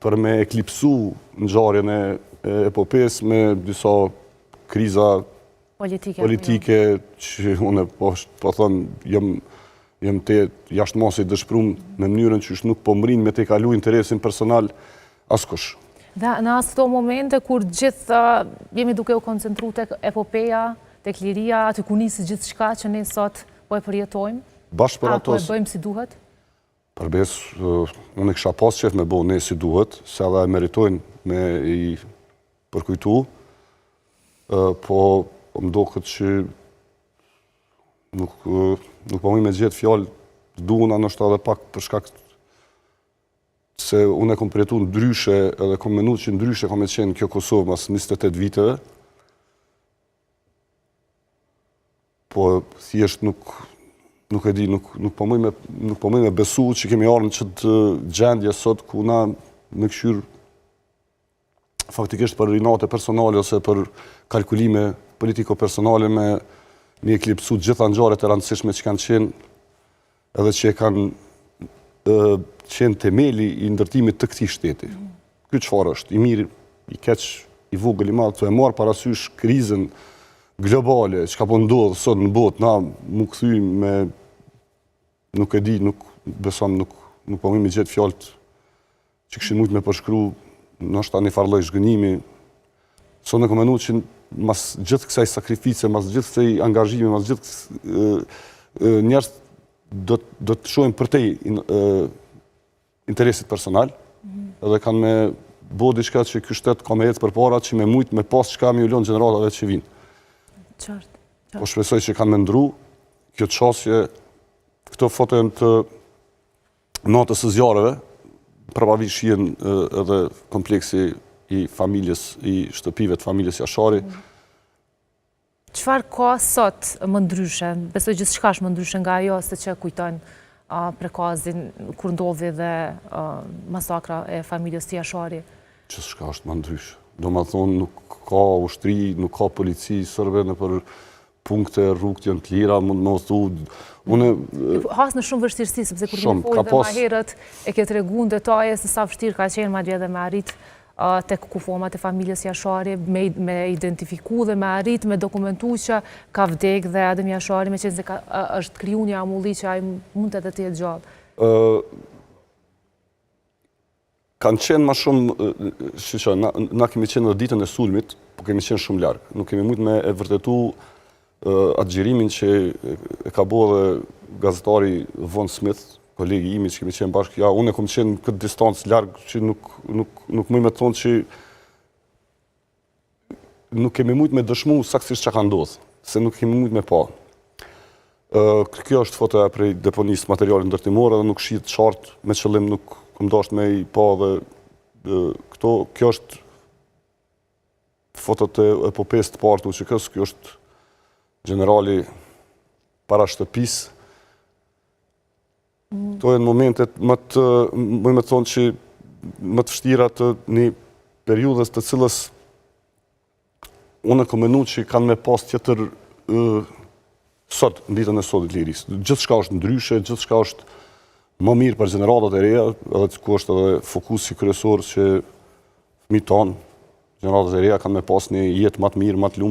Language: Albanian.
për me eklipsu ngjarjen e epopes me disa kriza politike që unë po thëmë jem të jashtëmasi dëshpërum me mënyrën që nuk po mrin me të kalu interesin personal askush. Dhe në asë këto momente, kur gjithë jemi duke u koncentru të epopeja, të liria, aty ku nisi gjithë shka që ne sot po e përjetojmë? Bashkë për ato... Po e bëjmë si duhet? Përbes, unë e kisha pas qef me bo ne si duhet, se edhe e meritojnë me i përkujtu, po më do këtë që nuk po me gjithë fjallë duhuna nështë edhe pak për shkak se unë e kom përjetu ndryshe edhe kom menu që ndryshe kom e qenë kjo Kosovë mas 28 viteve, po thjesht nuk e di, nuk po me besu që kemi arë në qëtë gjendje sot ku na me këshyrë faktikisht për rinate personale ose për kalkulime politiko-personale me një eklipsu gjitha ngjarjet e rëndësishme që kanë qenë edhe që e kanë qenë temeli i ndërtimit të këtij shteti. Ky çfarë është? I mirë, i keq, i vogël, i madh, të e marr parasysh krizën globale, çka po ndodh sot në botë, na mu kthy me nuk e di, nuk beson, nuk po më gjet fjalët që kishin mujt me përshkru, ndoshta një farë lloj zhgënjimi. Sot ne komenu që mas gjithë kësaj sakrifice, mas gjithë kësaj angazhimi, mas gjithë njerëz do të shohin për te interesit personal, edhe kanë me bo diçka që ky shtet ka me jetë përpara, që me mujt me pas çka me u lënë gjeneratave që vinë. Qartë. Po shpresoj që kanë me ndru kjo çështje, këto foto janë të natës së zjarreve, probablisht shihen edhe kompleksi i familjes, i shtëpive të familjes Jashari. Çfarë ka sot më ndryshe? Besoj gjithçka është më ndryshe nga ajo se që kujton prekazin kur ndodhi dhe masakra e familjes Jashari. Gjithçka është më ndryshe. Domethënë nuk ka ushtri, nuk ka polici serbe në për punkte, rrugët janë të lira, mund më thu. Has në shumë vështirësi, sepse kur kemi folur dhe më herët e ke treguar detaje se sa vështirë ka qenë madje edhe me arrit tek kufomat e familjes Jashari, me identifiku dhe me arrit, me dokumentu që ka vdek dhe Adem Jashari, me qenë se është kriju një amulli që ai mund edhe të jetë gjallë. Kanë qenë ma shumë, na kemi qenë në ditën e sulmit, po kemi qenë shumë largë. Nuk kemi mujt me e vërtetu atë gjirimin që e ka bo dhe gazetari Von Smith, kolegi imi që kemi qenë bashkë, ja, unë e kom qenë këtë distancë largë që nuk mëj me thonë që nuk kemi mujt me dëshmu saksisht që ka ndodhë, se nuk kemi mujt me pa. Kjo është fotoja prej deponisë materialin ndërtimore dhe nuk shihet qartë me qëllim nuk kom dasht me i pa dhe këto, kjo është fotot e epopes të partë që kësë, kjo është generali para shtëpisë. To e në momentet më me thonë që më të vështira të një periudhës të cilës unë e komenu që kanë me pas tjetër sot, në ditën e sotit liris. Gjithë shka është ndryshe, gjithë shka është më mirë për generatat e reja, edhe ku është edhe fokusi kryesor që fëmijët tanë, generatat e reja kanë me pas një jetë më të mirë, më të lumë.